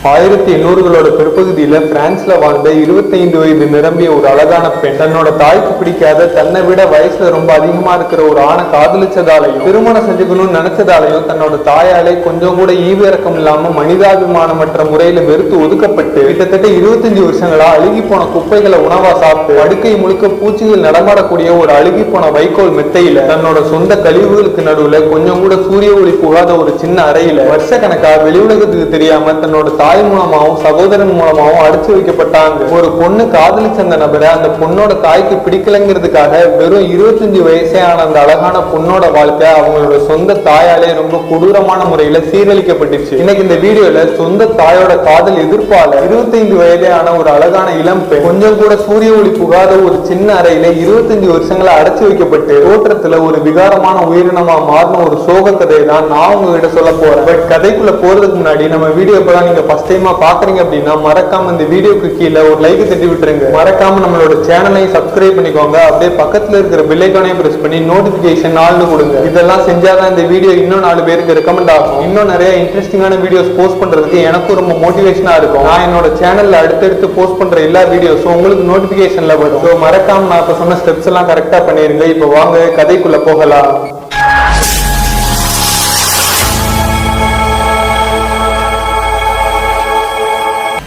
1800களோட பிற்பகுதியில பிரான்ஸ்ல வாழ்ந்த 25 வயது நிரம்பிய ஒரு அழகான பெண் தன்னோட தாய்க்கு பிடிக்காத தன்னை விட வயசுல ரொம்ப அதிகமா இருக்கிற ஒரு ஆணை காதலிச்சதாலையும் திருமணம் செஞ்சுக்கணும்னு நினைச்சதாலையும் தன்னோட தாயாலே கொஞ்சம் கூட ஈவிரக்கம் இல்லாம மனிதாபிமானமற்ற முறையில வெறுத்து ஒதுக்கப்பட்டு கிட்டத்தட்ட 25 வருஷங்களா அழுகி போன குப்பைகளை உணவா சாப்பிட்டு படுக்கை முழுக்க பூச்சிகள் நடமாடக்கூடிய ஒரு அழுகி போன வைக்கோல் மெத்தையில தன்னோட சொந்த கழிவுகளுக்கு நடுவுல கொஞ்சம் கூட சூரிய ஒளி புகாத ஒரு சின்ன அறையில வருஷ கணக்கா வெளி உலகத்துக்கு தெரியாம தன்னோட தாய் மூலமாவும் சகோதரன் மூலமாவும் அடைச்சு வைக்கப்பட்டாங்க. ஒரு பொண்ணு காதலிச்ச அந்த நபரை அந்த பொண்ணோட தாய்க்கு பிடிக்கலங்கிறதுக்காக வெறும் 25 வயசே ஆன அந்த அழகான பொண்ணோட வாழ்க்கை அவங்களோட சொந்த தாயாலே ரொம்ப கொடூரமான முறையில சீரழிக்கப்பட்டுச்சு. இன்னைக்கு இந்த வீடியோல சொந்த தாயோட காதல் எதிர்ப்பால 25 வயதே ஆன ஒரு அழகான இளம் பெண் கொஞ்சம் கூட சூரிய ஒளி புகாத ஒரு சின்ன அறையில 25 வருஷங்களை அடைச்சு வைக்கப்பட்டு தோற்றத்துல ஒரு விகாரமான உயிரினமா மாறின ஒரு சோக கதையை தான் நான் உங்ககிட்ட சொல்ல போறேன். பட் கதைக்குள்ள போறதுக்கு முன்னாடி நம்ம வீடியோ இப்பதான் நீங்க ஃபர்ஸ்ட் டைமா பாக்குறீங்க அப்படின்னா மறக்காம இந்த வீடியோக்கு கீழே ஒரு லைக் தட்டி விட்டுருங்க. மறக்காம நம்மளோட சேனலையும் சப்ஸ்கிரைப் பண்ணிக்கோங்க. அப்படியே பக்கத்துல இருக்கிற பெல் ஐகானையும் பிரஸ் பண்ணி நோட்டிபிகேஷன் ஆல்னு கொடுங்க. இதெல்லாம் செஞ்சாதான் இந்த வீடியோ இன்னும் 4 பேருக்கு ரெக்கமெண்ட் ஆகும். இன்னும் நிறைய இன்ட்ரெஸ்டிங்கான வீடியோஸ் போஸ்ட் பண்றதுக்கு எனக்கும் ரொம்ப மோட்டிவேஷனா இருக்கும். நான் என்னோட சேனல்ல அடுத்தடுத்து போஸ்ட் பண்ற எல்லா வீடியோஸும் உங்களுக்கு நோட்டிபிகேஷன்ல வரும். ஸோ மறக்காம நான் இப்ப சொன்ன ஸ்டெப்ஸ் எல்லாம் கரெக்டா பண்ணிருங்க. இப்ப வாங்க கதைக்குள்ள போகலாம்.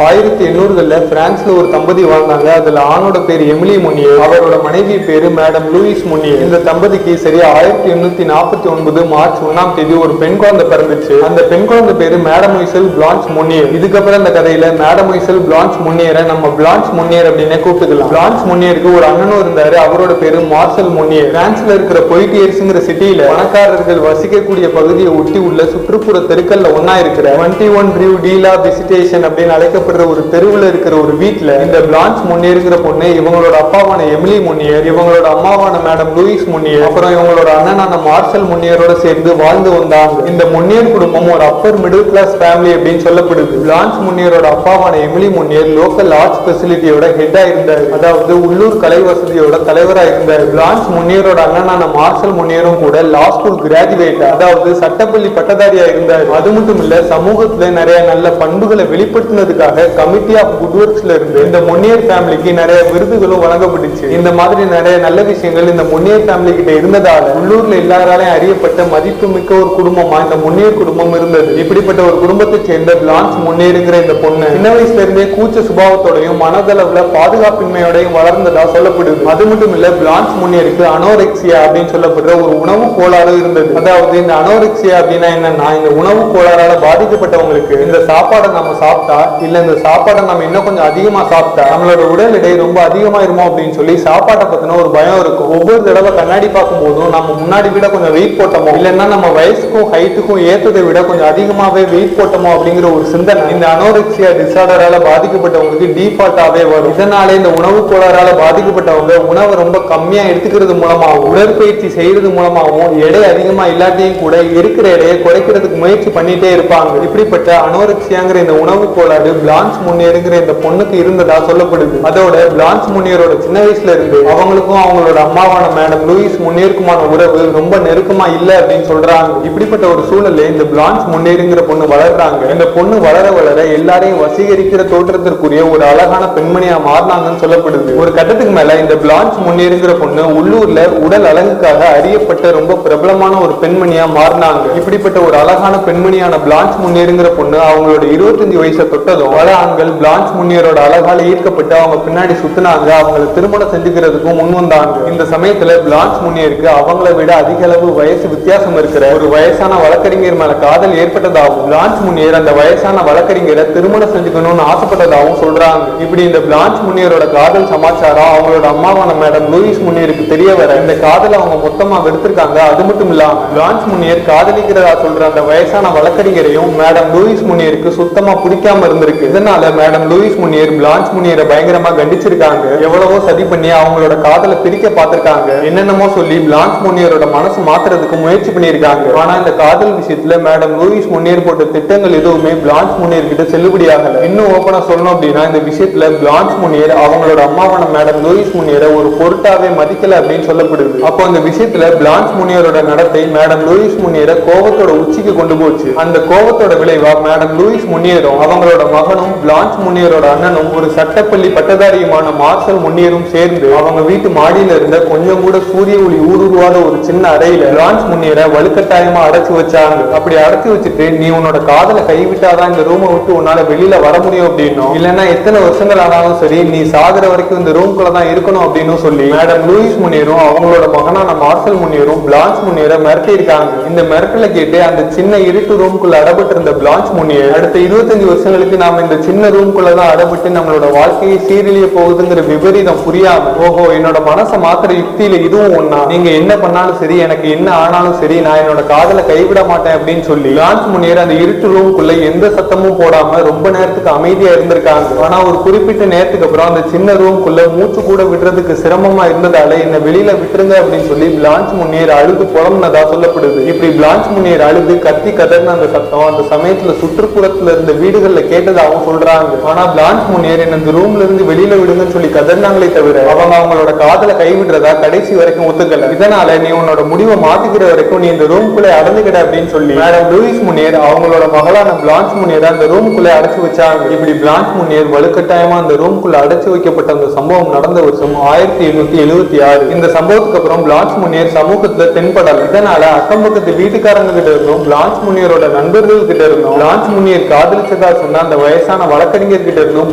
1800களில் பிரான்ஸ்ல ஒரு தம்பதி வாழ்ந்தாங்க. அதுல ஆணோட பேர் எமிலி முனியே, அவரோட மனைவி பேரு மேடம் லூயிஸ் முனியே. இந்த தம்பதிக்கு சரியா 1849 மார்ச் 1ஆம் தேதி ஒரு பெண் குழந்தை பிறந்துச்சு. அந்த பெண் குழந்தை பேரு மேடமொய்செல் பிளான்ச் முனியே. இதுக்கப்புறம் இந்த கதையில மேடமொய்செல் பிளான்ச் முனியரை நம்ம பிளான்ச் முனியர் அப்படின்னு கூப்பிட்டுக்கலாம். பிளான்ச் முனியருக்கு ஒரு அண்ணனும் இருந்தாரு. அவரோட பேரு மார்சல் முனியே. பிரான்ஸ்ல இருக்கிற பொய்டியர்ஸ்ங்கிற சிட்டியில பணக்காரர்கள் வசிக்கக்கூடிய பகுதியை ஒட்டி உள்ள சுற்றுப்புற தெருக்கல்ல ஒன்னா இருக்கிற 21 ரூ டி லா விசிட்டேஷன் அப்படின்னு அழைக்க ஒரு தெருவுல இருக்கிற ஒரு வீட்டுல இந்த பிளான்ச் முனியருங்கிற பொண்ணு இவங்களோட அப்பாவான எமிலி முனியர், இவங்களோட அம்மாவான மேடம் லூயிஸ் முனியர், அப்புறம் இவங்களோட அண்ணனான மார்சல் முனியரோட சேர்ந்து வாழ்ந்து வந்தாங்க. இந்த முனியர் குடும்பம் ஒரு அப்பர் மிடில் கிளாஸ் ஃபேமிலி அப்படின்னு சொல்லப்படுது. Blanche முனியரோட அப்பாவான Emily Muneer local arts ஃபெசிலிட்டியோட ஹெட்டா இருந்தார், அதாவது உள்ளூர் கலை வசதியோட தலைவரா இருந்தார். பிளான்ச் முனியரோட அண்ணனான மார்சல் முனியரும் கூட லா ஸ்கூல் கிராஜுவேட், அதாவது சட்டப்பள்ளி பட்டதாரியா இருந்தார். அது மட்டும் இல்ல, சமூகத்துல நிறைய நல்ல பண்புகளை வெளிப்படுத்தினதுக்காக கமிட்டி ஆஃப் குட் ஒர்க்ஸ்ல இருந்து இந்த முனியர் ஃபேமிலிக்கு நிறைய விருதுகளும் வழங்கப்பட்டுச்சு. இந்த மாதிரி நிறைய நல்ல விஷயங்கள் இந்த முனியர் ஃபேமிலி கிட்ட இருந்ததால உள்ளூர்ல எல்லாராலையும் அறியப்பட்ட மதிப்புமிக்க ஒரு குடும்பமா இந்த முனியர் குடும்பம் இருந்தது. இப்படிப்பட்ட ஒரு குடும்பத்தை சேர்ந்த பிளான்ச் முனியருங்கிற இந்த பொண்ணு சின்ன வயசுல இருந்தே கூச்ச சுபாவத்தோடையும் மனதளவுல பாதுகாப்பின்மையோடையும் வளர்ந்ததா சொல்லப்படுது. அது மட்டும் இல்ல, பிளான்ச் முனியருக்கு அனோரெக்சியா அப்படின்னு சொல்லப்படுற ஒரு உணவு கோளாறு இருந்தது. அதாவது இந்த அனோரெக்சியா அப்படின்னா என்னன்னா, இந்த உணவு கோளாறால பாதிக்கப்பட்டவங்களுக்கு இந்த சாப்பாடை நம்ம சாப்பிட்டா இல்ல இந்த சாப்பாடை நம்ம இன்னும் கொஞ்சம் அதிகமா சாப்பிட்டா நம்மளோட உடல் எடை ரொம்ப அதிகமாயிருமோ அப்படின்னு சொல்லி சாப்பாட்டை பத்தின ஒரு பயம் இருக்கும். ஒவ்வொரு தடவை கண்ணாடி பார்க்கும் போதும் நம்ம முன்னாடி விட கொஞ்சம் வெயிட் போட்டோமோ இல்லைன்னா நம்ம வயசுக்கும் ஹைட்டுக்கும் ஏற்றதை விட கொஞ்சம் அதிகமாவே வெயிட் போட்டோமோ அப்படிங்கிற ஒரு சிந்தனை இந்த அனோரெக்சியா டிசார்டரால பாதிக்கப்பட்டவங்களுக்கு டிஃபால்ட்டாவே வரும். இதனாலே இந்த உணவு கோளாறால பாதிக்கப்பட்டவங்க உணவை ரொம்ப கம்மியா எடுத்துக்கிறது மூலமாகவும் உடற்பயிற்சி செய்யறது மூலமாகவும் எடை அதிகமா இல்லாட்டியும் கூட இருக்கிற எடையை குறைக்கிறதுக்கு முயற்சி பண்ணிட்டே இருப்பாங்க. இப்படிப்பட்ட அனோரெக்சியாங்கிற இந்த உணவு கோளாறு பிளான்ச் முனியருங்கிற இந்த பொண்ணுக்கு இருந்ததா சொல்லப்படுது. அதோட பிளான்ச் முனியரோட சின்ன வயசுல இருந்து அவங்களுக்கும் அவங்களோட அம்மாவான மேடம் லூயிஸ் முனியருக்குமான உறவு ரொம்ப நெருக்கமா இல்ல அப்படின்னு சொல்றாங்க. இப்படிப்பட்ட ஒரு சூழல்ல இந்த பிளான்ச் முனியருங்கிற பொண்ணு வளர்றாங்க. இந்த பொண்ணு வளர வளர எல்லாரையும் வசீகரிக்கிற தோற்றத்திற்குரிய ஒரு அழகான பெண்மணியா மாறினாங்கன்னு சொல்லப்படுது. ஒரு கட்டத்துக்கு மேல இந்த பிளான்ச் முனியருங்கிற பொண்ணு உள்ளூர்ல உடல் அழகுக்காக அறியப்பட்ட ரொம்ப பிரபலமான ஒரு பெண்மணியா மாறினாங்க. இப்படிப்பட்ட ஒரு அழகான பெண்மணியான பிளான்ச் முனியருங்கிற பொண்ணு அவங்களோட 25 வயசை தொட்டதும் பல ஆண்கள் பிளான்ச் முனியரோட அழகால ஈர்க்கப்பட்டு அவங்க பின்னாடி சுத்தினாங்க. அவங்களை திருமணம் செஞ்சுக்கிறதுக்கும் முன் வந்தாங்க. இந்த சமயத்துல பிளான்ச் முனியருக்கு அவங்கள விட அதிக அளவு வயசு வித்தியாசம் இருக்கிற ஒரு வயசான வழக்கறிஞர் மேல காதல் ஏற்பட்டதாகவும் பிளான்ச் முனியர் அந்த வயசான வழக்கறிஞரை திருமணம் செஞ்சுக்கணும்னு ஆசைப்பட்டதாகவும் சொல்றாங்க. இப்படி இந்த பிளான்ச் முனியரோட காதல் சமாச்சாரம் அவங்களோட அம்மாவான மேடம் லூயிஸ் முனியருக்கு தெரிய வர இந்த காதலை அவங்க மொத்தமா வெறுத்திருக்காங்க. அது மட்டும் இல்லாம பிளான்ச் முனியர் காதலிக்கிறதா சொல்ற அந்த வயசான வழக்கறிஞரையும் மேடம் லூயிஸ் முனியருக்கு சுத்தமா பிடிக்காம இருந்திருக்கு. இதனால மேடம் லூயிஸ் முனியர் பிளான்ச் முனியரை பயங்கரமா கண்டிச்சிருக்காங்க. எவ்வளவோ சதி பண்ணி அவங்களோட காதலை பிரிக்க பார்த்திருக்காங்க. என்னென்னமோ சொல்லி பிளான்ச் முனியரோட மனசு மாத்துறதுக்கு முயற்சி பண்ணிருக்காங்க. ஆனா இந்த காதல் விஷயத்துல மேடம் லூயிஸ் முனியர் போட்ட திட்டங்கள் எதுவுமே பிளான்ச் முனியர் கிட்ட செல்லுபடியாகல. இன்னும் ஓபனா சொல்லணும் அப்படின்னா இந்த விஷயத்துல பிளான்ச் முனியர் அவங்களோட அம்மாவான மேடம் லூயிஸ் முனியரை ஒரு பொருட்டாவே மதிக்கல அப்படின்னு சொல்லப்படுது. அப்போ அந்த விஷயத்துல பிளான்ச் முனியரோட நடத்தை மேடம் லூயிஸ் முனியரை கோபத்தோட உச்சிக்கு கொண்டு போச்சு. அந்த கோபத்தோட விளைவா மேடம் லூயிஸ் முனியரும் அவங்களோட மகனும் பிளான்ச் முனியரோட அண்ணனும் ஒரு சட்டப்பள்ளி பட்டதாரியுமான மார்சல் முனியரும் சேர்ந்து அவங்க வீட்டு மாடியில இருந்த கொஞ்சம் கூட சூரிய ஒளி ஊடுருவாத ஒரு சின்ன அறையில பிளான்ச் முனியரை வலுக்கட்டாயமா அடைச்சு வச்சாங்க. அப்படி அடைச்சு வச்சுட்டு நீ உன்னோட காதலை கைவிட்டாதான் இந்த ரூமை விட்டு உன்னால வெளியில வர முடியும் அப்படின்னும், இல்லைன்னா எத்தனை வருஷங்கள் ஆனாலும் சரி நீ சாகுற வரைக்கும் இந்த ரூம்குள்ளதான் இருக்கணும் அப்படின்னு சொல்லி மேடம் லூயிஸ் முனியரும் அவங்களோட மகனான மார்சல் முனியரும் பிளான்ச் முனியரை மிரட்டி இருக்காங்க. இந்த மிரட்டலை கேட்டு அந்த சின்ன இருட்டு ரூம்குள்ள அடப்பட்டு இருந்த பிளான்ச் முனியர் அடுத்த 25 வருஷங்களுக்கு நாம இந்த சின்ன ரூம்குள்ளதான் அடப்பட்டு நம்மளோட வாழ்க்கையை சீரழிய போகுதுங்கிற விபரீதம் புரியாம, ஓஹோ என்னோட மனசை மாத்திர யுக்தியில இதுவும் ஒண்ணா, நீங்க என்ன பண்ணாலும் சரி எனக்கு என்ன ஆனாலும் சரி நான் என்னோட காதலை கைவிட மாட்டேன் அப்படின்னு சொல்லி பிளான்ச் முனியர் அந்த இருட்டு ரூம்குள்ள எந்த சத்தமும் போடாம ரொம்ப நேரத்துக்கு அமைதியா இருந்திருக்காங்க. ஆனா ஒரு குறிப்பிட்ட நேரத்துக்கு அப்புறம் அந்த சின்ன ரூம்குள்ள மூச்சு கூட விடுறதுக்கு சிரமமா இருந்ததால என்ன வெளியில விட்டுருங்க அப்படின்னு சொல்லி பிளான்ச் முனியர் அழுது புலம்புனதா சொல்லப்படுது. இப்படி பிளான்ச் முனியர் அழுது கத்தி கதர்ன அந்த சத்தம் அந்த சமயத்துல சுற்றுப்புறத்துல இருந்த வீடுகள்ல கேட்டதாகவும் சொல்றாங்க. ஆனா பிளான்ச் முனியர் என்ன இந்த ரூம்ல இருந்து வெளியில விடுங்கன்னு சொல்லி கதர்னாங்களே தவிர அவங்க அவங்களோட காதலை கைவிடுறதா கடைசி வரைக்கும் ஒத்துக்கல. இதனால நீ உன்னோட முடிவை மாத்திக்கிற வரைக்கும் நீ இந்த ரூம்குள்ள அடந்துகிட அப்படின்னு சொல்லி மேடம் லூயிஸ் முனியர் அவங்களோட மகளான பிளான்ச் முனியரை அந்த ரூம்குள்ள அடைச்சு வச்சாங்க. இப்படி பிளான்ச் முனியர் வலுக்கட்டாயமா அந்த ரூம்குள்ள அடைச்சு வைக்கப்பட்ட அந்த சம்பவம் நடந்த வருஷம் 1876. இந்த சம்பவத்துக்கு அப்புறம் பிளான்ச் முனியர் சமூகத்துல தென்படல. இதனால அக்கம் பக்கத்து வீட்டுக்காரங்க கிட்ட இருந்தும் பிளான்ச் முனியரோட நண்பர்கள் கிட்ட இருந்தும் பிளான்ச் முனியர் காதலிச்சதா சொன்ன அந்த வயசான வழக்கறிஞர் கிட்ட இருந்தும்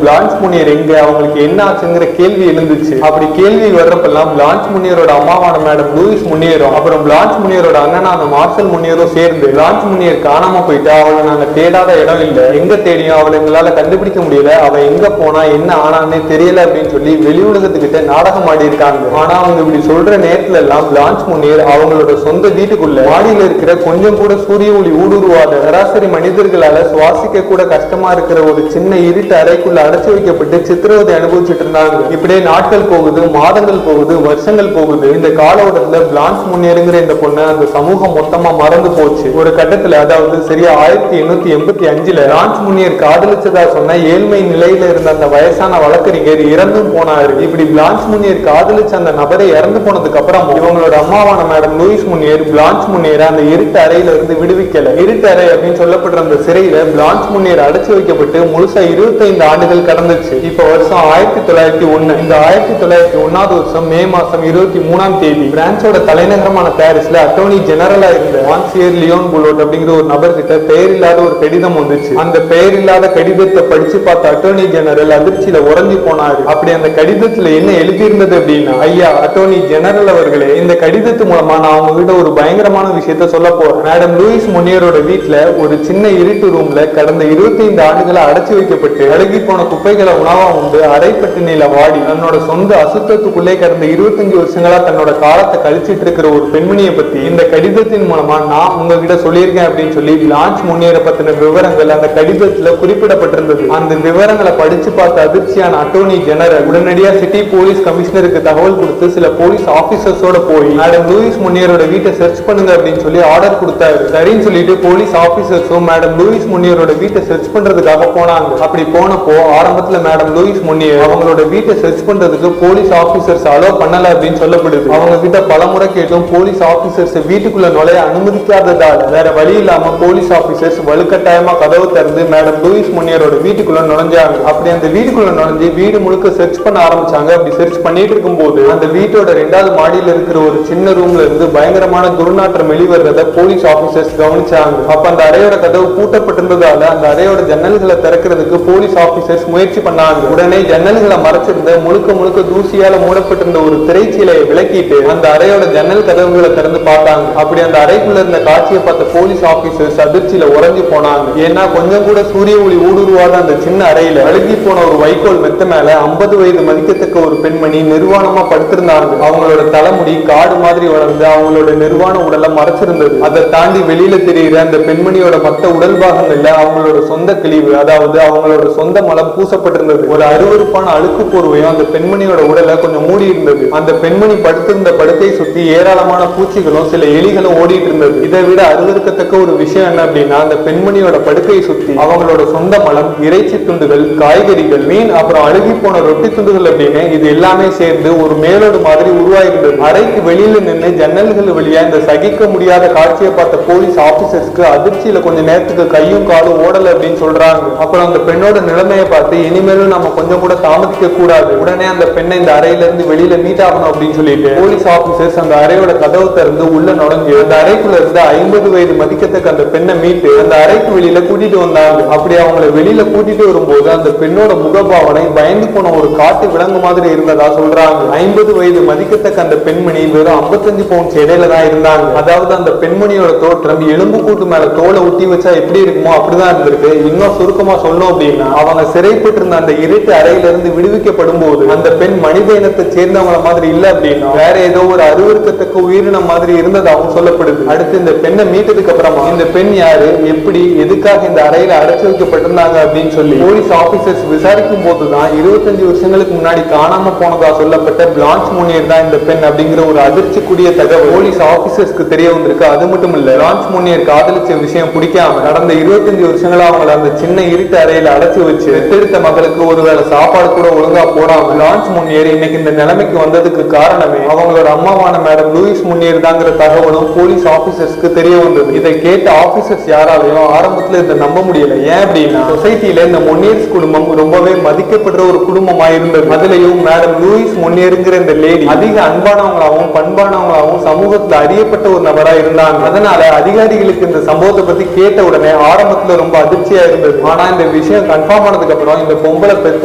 பிளான்ச் முனியர் எங்க அவங்களுக்கு என்ன ஆச்சுங்கிற கேள்வி எழுந்துச்சு. அப்படி கேள்வி வர்றப்பெல்லாம் பிளான்ச் முனியரோட அம்மாவான மேடம் லூயிஸ் முனியரும் அப்புறம் பிளான்ச் முனியரோட அண்ணனான மார்சல் முனியரும் சேர்ந்து பிளான்ச் முனியர் காணாம போயிட்டா, அவளை நாங்க தேடாத இடம் இல்ல, எங்க தேடியும் அவளை எங்களால கண்டுபிடிக்க முடியல, அவ எங்க போனா என்ன ஆனான்னு தெரியல அப்படின்னு சொல்லி வெளி உலகத்துக்கிட்ட நாடகம் ஆடி இருக்காங்க. ஆனா அவங்க இப்படி சொல்ற நேரத்துல எல்லாம் பிளான்ச் முனியர் அவங்களோட சொந்த வீட்டுக்குள்ள மாடியில இருக்கிற கொஞ்சம் கூட சூரிய ஒளி ஊடுருவாத சராசரி மனிதர்களால சுவாசிக்க கூட கஷ்டமா இருக்கிற ஒரு சின்ன இருட்டு அறைக்குள்ள அடைச்சு வைக்கப்பட்டு சித்திரவதை அனுபவிச்சுட்டு இருந்தாங்க. இப்படியே நாட்கள் போகுது, மாதங்கள் போகுது, வருஷங்கள் போகுது. இந்த காலகட்டத்துல பிளான்ச் முனியருங்கிற இந்த பொண்ணு அந்த சமூகம் மொத்தமா மறந்து போச்சு. ஒரு கட்டத்துல அதாவது சரியா 1885ல பிளான்ச் முனியர் காதலிச்சதா சொன்ன ஏழ்மை நிலையில இருந்த அந்த வயசான வழக்கறிஞர் இறந்தும் போனாரு. இப்படி பிளான்ச் முனியர் காதலிச்ச அந்த நபரை இறந்து போனதுக்கு அப்புறம் இவங்களோட அம்மாவான madam Lewis Muneer Blanche Muneer அந்த இருட்டு அறையில இருந்து விடுவிக்கல. இருட்டு அறை அப்படின்னு சொல்லப்படுற அந்த சிறையில பிளான்ச் முனியர் அடைச்சு வைக்கப்பட்டு முழுசா 25 ஆண்டுகள் கடந்துச்சு. இப்ப வருஷம் 1901. இந்த 1901வது வருஷம் மே மாசம் 23ஆம் தேதி பிரான்சோட தலைநகரமான பாரிஸ்ல அட்டோர்னி ஜெனரலா இருந்த மான்சியர் லியோன் புலோட் அப்படிங்கிற ஒரு நபர் கிட்ட பெயர் இல்லாத ஒரு கடிதம் வந்துச்சு. அந்த பெயர் இல்லாத கடிதத்தை படிச்சு பார்த்த அட்டோர்னி ஜெனரல் அதிர்ச்சியில உறைஞ்சு போனாரு. அப்படி அந்த கடிதத்துல என்ன எழுதி இருந்தது அப்படின்னா, ஐயா அட்டோர்னி ஜெனரல் அவர்களே, இந்த கடிதத்து மூலமா நான் உங்ககிட்ட ஒரு பயங்கரமான விஷயத்த சொல்ல போறேன். மேடம் லூயிஸ் முனியரோட வீட்டுல ஒரு சின்ன இருட்டு ரூம்ல கடந்த 25 ஆண்டுகளை அடைச்சு வைக்கப்பட்டு அழுகி போன குப்பைகளை உணவா உண்டு அரைப்பட்டினில வாடி தன்னோட சொந்த அசுத்தத்துக்குள்ளே கடந்த 25 வருஷங்களா தன்னோட காலத்தை கழிச்சிட்டு இருக்கிற ஒரு பெண்மணியை பத்தி இந்த கடிதத்தின் மூலமா நான் உங்ககிட்ட சொல்லியிருக்கேன் அப்படின்னு சொல்லி பிளான்ச் முனியரை பத்தின விவரங்கள் அந்த கடிதத்துல குறிப்பிடப்பட்டிருந்தது. அந்த விவரங்களை படிச்சு பார்த்த அதிர்ச்சியான அட்டோர்னி ஜெனரல் உடனடியா சிட்டி போலீஸ் கமிஷனருக்கு தகவல் கொடுத்து சில போலீஸ் ஆபீசர்ஸோட போய் மேடம் லூயிஸ் முனியரோட வீட்டை சர்ச் பண்ணுங்க அப்படின்னு சொல்லி ஆர்டர் கொடுத்தாரு. சரின்னு சொல்லிட்டு போலீஸ் ஆபீசர்ஸும் மேடம் லூயிஸ் முனியரோட வீட்டை சர்ச் பண்றதுக்காக போனாங்க. அப்படி போனப்போ ஆரம்பத்துல மேடம் லூயிஸ் முனியர் அவங்களோட வீட்டை சர்ச் பண்றதுக்கு போலீஸ் ஆபீசர்ஸ் அலோ பண்ணல அப்படின்னு சொல்லப்படுது. அவங்க கிட்ட பலமுறை கேட்டும் போலீஸ் ஆபீசர்ஸ் வீட்டுக்குள்ள நுழைய அனுமதிக்காததால வேற வழி இல்லாம போலீஸ் ஆபீசர்ஸ் வலுக்கட்டாயமா கதவு திறந்து மேடம் லூயிஸ் முனியரோட வீட்டுக்குள்ள நுழைஞ்சாங்க. அப்படி அந்த வீட்டுக்குள்ள நுழைஞ்சு வீடு முழுக்க சர்ச் பண்ண ஆரம்பிச்சாங்க. அப்படி சர்ச் பண்ணிட்டு இருக்கும் போது அந்த வீட்டோட 2வது மாடியில இருக்கிற ஒரு சின்ன ரூம்ல இருந்து பயங்கரமான துர்நாற்றம் வெளிவரத போலீஸ் ஆபீசர்ஸ் கவனிச்சாங்க. அப்ப அந்த அறையோட கதவு பூட்டப்பட்டிருந்ததால அந்த அறையோட ஜன்னல்களை திறக்கிறதுக்கு போலீஸ் ஆபீசர்ஸ் முயற்சி பண்ணாங்க. உடனே ஜன்னல்களை மறைச்சிருந்த முழுக்க முழுக்க தூசியால மூடப்பட்டிருந்த ஒரு திரைச்சீலையை விலக்கிட்டு அந்த அறையோட ஜன்னல் கதவுகளை திறந்து பார்த்தாங்க. அப்படி அந்த அறைக்குள்ள இருந்த காட்சியை பார்த்த போலீஸ் ஆபீசர்ஸ் அதிர்ச்சியில உறைஞ்சு போனாங்க. ஏன்னா கொஞ்சம் கூட சூரிய ஒளி ஊடுருவாத அந்த சின்ன அறையில அழுகி போன ஒரு வைக்கோல் மெத்த மேல 50 வயது மதிக்கத்தக்க ஒரு பெண்மணி நிர்வாணமா படுத்திருந்தாங்க. அவங்களோட தலைமுடி காடு மாதிரி வளர்ந்து அவங்களோட நிர்வாண உடலை மறைச்சிருந்தது. அதை தாண்டி வெளியில தெரிகிற அந்த பெண்மணியோட மற்ற உடல் பாகங்கள்ல அவங்களோட சொந்த கிழிவு அதாவது அதாவது அவங்களோட சொந்த மலம் பூசப்பட்டிருந்தது. ஒரு அருவருப்பான அழுக்கு போர்வையும் அந்த பெண்மணியோட உடலை கொஞ்சம் மூடி இருந்தது. அந்த பெண்மணி படுத்திருந்த படுக்கை சுத்தி ஏராளமான பூச்சிகளும் சில எலிகளும் ஓடிட்டு இருந்தது. இதை விட அருவருக்கத்தக்க ஒரு விஷயம் என்ன அப்படின்னா, அந்த பெண்மணியோட படுக்கையை சுத்தி அவங்களோட சொந்த மலம், இறைச்சி துண்டுகள், காய்கறிகள், மீன், அப்புறம் அழுகி போன ரொட்டி துண்டுகள் அப்படின்னு இது எல்லாமே சேர்ந்து ஒரு மேலோடு மாதிரி உருவாயிருந்தது. அறைக்கு வெளியில நின்று ஜன்னல்கள் வழியா இந்த சகிக்க முடியாத காட்சியை பார்த்த போலீஸ் ஆபீசர்ஸ்க்கு அதிர்ச்சியில கொஞ்ச நேரத்துக்கு கையும் காலும் ஓடல அப்படின்னு சொல்றாங்க. அப்புறம் அந்த பெண்ணோட நிலைமையை பார்த்து இனிமேலும் நம்ம கொஞ்சம் கூட தாமதிக்க கூடாது, உடனே அந்த பெண்ணை இந்த அறையில இருந்து வெளியில மீட் ஆகணும் அப்படின்னு சொல்லிட்டு போலீஸ் ஆபீசர்ஸ் அந்த அறையோட கதவு திறந்து உள்ள நுழைஞ்சு அந்த அறைக்குள்ள இருந்து 50 வயது மதிக்கத்தக்க அந்த பெண்ணை மீட்டு அந்த அறைக்கு வெளியில கூட்டிட்டு வந்தாங்க. அப்படி அவங்களை வெளியில கூட்டிட்டு வரும்போது அந்த பெண்ணோட முகபாவனை பயந்து போன ஒரு காட்டு விலங்கு மாதிரி இருந்ததா சொல்றாங்க. 50 வயது மதிக்கத்தக்க அந்த பெண்மணி வெறும் 55 பவுண்ட்ஸ் இடையில தான் இருந்தாங்க. அதாவது அந்த பெண்மணியோட தோற்றம் எலும்பு கூட்டு மேல தோலை ஒட்டி வச்சா எப்படி இருக்குமோ அப்படிதான் இருந்திருக்கு. இன்னும் சுருக்கமா சொல்லணும் அப்படின்னா, அவங்க சிறைப்பட்டு இருந்த அந்த இருட்டு அறையில இருந்து விடுவிக்கப்படும் போது அந்த பெண் மனித இனத்தை சேர்ந்தவங்கள மாதிரி இல்ல அப்படின்னா வேற ஏதோ ஒரு அருவருக்கத்தக்க உயிரினம் மாதிரி இருந்ததாகவும் சொல்லப்படுது. அடுத்து இந்த பெண்ணை மீட்டதுக்கு அப்புறமா இந்த பெண் யாரு, எப்படி, எதுக்காக இந்த அறையில அடைச்சு வைக்கப்பட்டிருந்தாங்க அப்படின்னு சொல்லி போலீஸ் ஆபீசர்ஸ் விசாரிக்கும் போதுதான் 25 வருஷங்களுக்கு முன்னாடி காணாம போனதா சொல்லப்பட்ட பிளான்ச் முனியர் தான் இந்த பெண் அப்படிங்கிற ஒரு அதிர்ச்சிக்குரிய தகவல் போலீஸ் ஆபீசர்ஸ்க்கு தெரிய வந்திருக்கு. அது மட்டும் இல்ல, பிளான்ச் முனியர் காதலிச்ச விஷயம் பிடிக்காம கடந்த 25 வருஷங்களா அவங்களை அந்த சின்ன இருட்டு அறையில அடைச்சு வச்சு பெற்றெடுத்த மகளுக்கு ஒருவேளை சாப்பாடு கூட ஒழுங்கா போடாம பிளான்ச் முனியர் இன்னைக்கு இந்த நிலைமைக்கு வந்ததுக்கு காரணமே அவங்களோட அம்மாவான மேடம் லூயிஸ் முனியர் தாங்கிற தகவலும் போலீஸ் ஆபீசர்ஸ்க்கு தெரிய வந்தது. இதை கேட்ட ஆபீசர்ஸ் யாராலையும் ஆரம்பத்துல இதை நம்ப முடியல. ஏன் அப்படின்னா, சொசைட்டில இந்த முனியர்ஸ் குடும்பம் ரொம்பவே மதிக்கப்படுற ஒரு குடும்பமா இருந்தது. அதுலயும் மேடம் லூயிஸ் முனியருங்கிற இந்த லேடி அதிக அன்பானவங்களாகவும் பண்பானவங்களாகவும் சமூகத்துல அறியப்பட்ட ஒரு நபரா இருந்தாங்க. அதனால அதிகாரிகளுக்கு இந்த சம்பவத்தை பத்தி கேட்ட உடனே ஆரம்பத்துல ரொம்ப அதிர்ச்சியா இருந்தது. ஆனா இந்த விஷயம் கன்ஃபார்ம் ஆனதுக்கு அப்புறம் இந்த பொம்பளை பெத்த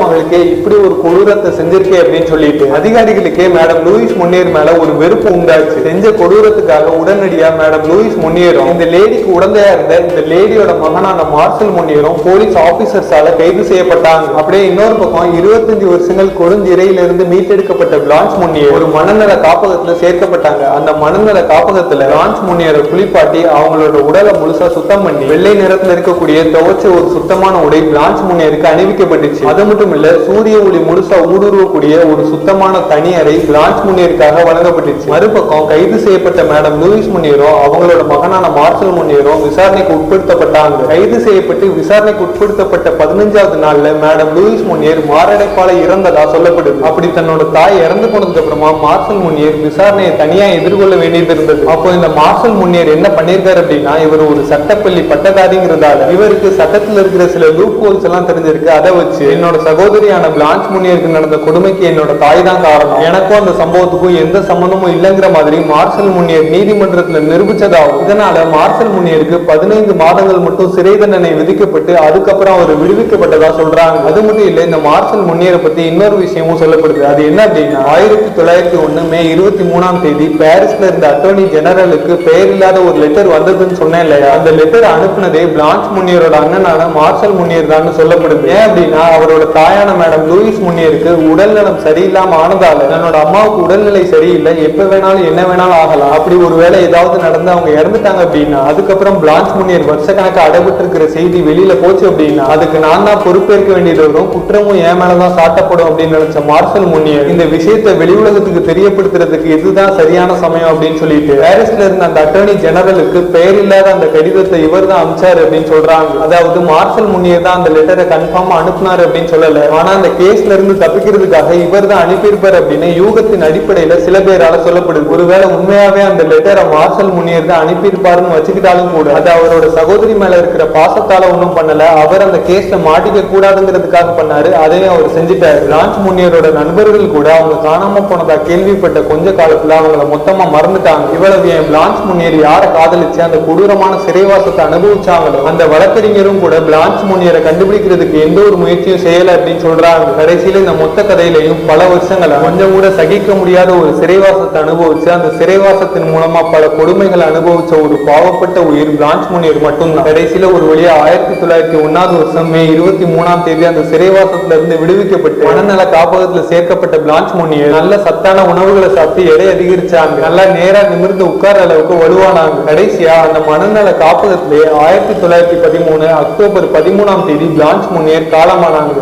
மகளுக்கே இப்படி ஒரு கொடூரத்தை செஞ்சிருக்கே அப்படின்னு சொல்லிட்டு அதிகாரிகளுக்கே மேடம் லூயிஸ் முனியர் மேல ஒரு வெறுப்பு உண்டாச்சு. செஞ்ச கொடூரத்துக்காக உடனடியா மேடம் லூயிஸ் முனியரும் இந்த லேடிக்கு உடந்தையா இருந்த இந்த லேடியோட மகனான மார்சல் முனியரும் போலீஸ் ஆபீசர்ஸால கைது செய்யப்பட்டாங்க. அப்படியே இன்னொரு பக்கம் 25 வருஷங்கள் கொடுஞ்சிறையில இருந்து மீட்டெடுக்கப்பட்ட பிளான்ச் முனியர் ஒரு மனநல காப்பகத்துல சேர்க்கப்பட்டாங்க. அந்த மனநல காப்பகத்துல பிளான்ச் முனியரை குளிப்பாட்டி அவங்களோட உடலை முழுசா சுத்தம் பண்ணி வெள்ளை நிறத்துல இருக்கக்கூடிய துவச்ச ஒரு சுத்தமான உடை பிளான்ச் முனியருக்கு அணிவிக்கப்பட்டுச்சு. அது மட்டும் இல்ல, சூரிய ஒளி முழுசா ஊடுருவக்கூடிய ஒரு சுத்தமான தனி அறை பிளான்ச் முனியருக்காக வழங்கப்பட்டுச்சு. மறுபக்கம் கைது செய்யப்பட்ட மேடம் லூயிஸ் முனியரும் அவங்களோட மகனான மார்சல் முனியரும் விசாரணைக்கு உட்படுத்தப்பட்டாங்க. கைது செய்யப்பட்டு விசாரணைக்கு உட்படுத்தப்பட்ட 15வது நாள்ல மேடம் லூயிஸ் முனியர் மாரடைப்பால இறந்ததா சொல்லப்படுது. அப்படி தன்னோட தாய் இறந்து போனதுக்கு அப்புறமா மார்சல் முனியர் விசாரணையை தனியா எதிர்கொள்ள வேண்டியது இருந்தது. அப்போ இந்த மார்சல் முனியர் என்ன பண்ணிருக்காரு அப்படின்னா, இவர் ஒரு சட்டப்பள்ளி பட்டதாரிங்கிறதால இவருக்கு சட்டத்துல இருக்கிற சில லூப் ஹோல்ஸ் எல்லாம் தெரிஞ்சிருக்கு. அதை வச்சு என்னோட சகோதரியான பிளான்ச் முனியருக்கு நடந்த கொடுமைக்கு என்னோட தாய் தான் காரணம், எனக்கும் அந்த சம்பவத்துக்கும் எந்த சம்பந்தமும் இல்லைங்கிற மாதிரி மார்சல் முனியர் நீதிமன்றத்துல நிரூபிச்சதாகும். இதனால மார்சல் முனியருக்கு 15 மாதங்கள் மட்டும் சிறை தண்டனை விதிக்கப்பட்டு அதுக்கப்புறம் அவர் விடுவிக்கப்பட்டதா சொல்றாங்க. அது மட்டும் இல்ல, இந்த மார்சல் முனியரை பத்தி இன்னொரு விஷயமும் சொல்லப்படுது. அது என்ன அப்படின்னா, 1901 மே 23ஆம் தேதி பாரிஸ்ல இருந்த அட்டர்னி ஜெனரலுக்கு பெயர் இல்லாத ஒரு லெட்டர் வந்ததுன்னு சொன்னேன் இல்லையா, அந்த லெட்டர் அனுப்புனதே பிளான்ச் முனியரோட அண்ணனான மார்சல் முனியர் தான் சொல்லப்படுது. ஏன் அப்படின்னா, அவரோட தாயான மேடம் லூயிஸ் முனியருக்கு உடல்நலம் சரியில்லாம ஆனதால தன்னோட அம்மாவுக்கு உடல்நிலை சரியில்லை, எப்ப வேணாலும் என்ன வேணாலும் ஆகலாம், அப்படி ஒருவேளை ஏதாவது நடந்து அவங்க இறந்துட்டாங்க அப்படின்னா அதுக்கப்புறம் பிளான்ச் முனியர் வருஷக்கணக்கு அடைபட்டு இருக்கிற செய்தி வெளியில போச்சு அப்படின்னா அதுக்கு நான் தான் பொறுப்பேற்க வேண்டியது வரும், குற்றமும் என் மேலதான் சாட்டப்படும் அப்படின்னு நினைச்ச மார்சல் முனியர் இந்த விஷயத்தை வெளி உலகத்துக்கு தெரியப்படுத்துறதுக்கு இதுதான் சரியான சமயம் அப்படின்னு சொல்லிட்டு பாரிஸ்ல இருந்த அந்த அட்டர்னி ஜெனரலுக்கு பெயர் இல்லாத அந்த கடிதத்தை இவர் தான் அனுப்பிச்சாரு அப்படின்னு சொல்றாங்க. அதாவது மார்சல் முனியர் தான் அந்த லெட்டரை கன்ஃபார்மா அனுப்புனாரு அப்படின்னு சொல்லல, ஆனா அந்த கேஸ்ல இருந்து தப்பிக்கிறதுக்காக இவர் தான் அனுப்பியிருப்பார் அப்படின்னு யூகத்தின் அடிப்படையில சில பேரால சொல்லப்படுது. ஒருவேளை உண்மையாவே அந்த லெட்டரை மார்சல் முனியர் தான் அனுப்பியிருப்பாருன்னு வச்சுக்கிட்டாலும் கூட அது அவரோட சகோதரி மேல இருக்கிற பாசத்தால ஒன்றும் பண்ணல, அவர் அந்த கேஸ்ல மாட்டிக்க கூடாதுங்கிறதுக்காக பண்ணாரு. அதையும் அவர் செஞ்சுட்டாரு. பிளான்ச் முனியரோட நண்பர்கள் கூட அவங்க காணாம போனதா கேள்விப்பட்ட கொஞ்ச காலத்துல அவங்கள மொத்தமா மறந்துட்டாங்க. இவ்வளவு என் பிளான்ச் முனியர் யாரை காதலிச்சு அந்த கொடூரமான சிறைவாசத்தை அனுபவிச்சாங்களோ அந்த வழக்கறிஞரும் கூட பிளான்ச் முனியரை கண்டுபிடிக்கிறதுக்கு எந்த ஒரு முயற்சியும் செய்யல அப்படின்னு சொல்றாங்க. கடைசியில இந்த மொத்த கதையிலையும் பல வருஷங்களா கொஞ்சம் கூட சகிக்க முடியாத ஒரு சிறைவாசத்தை அனுபவிச்சு அந்த சிறைவாசத்தின் மூலமா பல கொடுமைகளை அனுபவிச்ச ஒரு பாவப்பட்ட உயிர் பிளான்ச் முனியர் மட்டும்தான். கடைசியில ஒரு வழியா 1901ஆவது வருஷம் மே 23ஆம் தேதி அந்த சிறைவாசத்துல இருந்து விடுவிக்கப்பட்டு மனநல காப்பகத்துல சேர்க்கப்பட்ட பிளான்ச் முனியர் நல்ல சத்தான உணவுகளை சாப்பிட்டு எடை அதிகரிச்சாங்க. நல்லா நேரா நிமிர்ந்து உட்கார அளவுக்கு வலுவானாங்க. கடைசியா அந்த மனநல காப்பகத்திலே 1913 அக்டோபர் 13 13ஆம் தேதி பிளான்ச் முன்னியர் காலமானாங்க.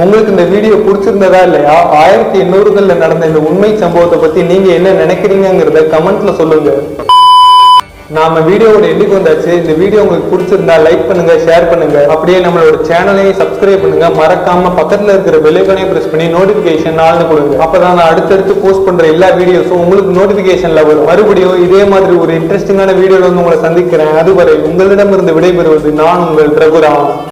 உங்களுக்கு இந்த வீடியோ பிடிச்சிருந்ததா இல்லையா? 1800களில் நடந்த இந்த உண்மை சம்பவத்தை பத்தி நீங்க என்ன நினைக்கிறீங்கிறத கமெண்ட்ல சொல்லுங்க. நாம வீடியோவோட எண்டுக்கு வந்தாச்சு. இந்த வீடியோ உங்களுக்கு பிடிச்சிருந்தா லைக் பண்ணுங்க, ஷேர் பண்ணுங்க. அப்படியே நம்மளோட சேனலையும் சப்ஸ்கிரைப் பண்ணுங்க. மறக்காம பக்கத்துல இருக்கிற பெல் ஐகானையும் பிரஸ் பண்ணி நோட்டிபிகேஷன் ஆல்னு கொடுங்க. அப்பதான் நான் அடுத்தடுத்து போஸ்ட் பண்ற எல்லா வீடியோஸும் உங்களுக்கு நோட்டிபிகேஷன்ல வரும். மறுபடியும் இதே மாதிரி ஒரு இன்ட்ரெஸ்டிங்கான வீடியோல வந்து உங்களை சந்திக்கிறேன். அதுவரை உங்களிடமிருந்து விடைபெறுவது நான் உங்கள் ரகுராம்.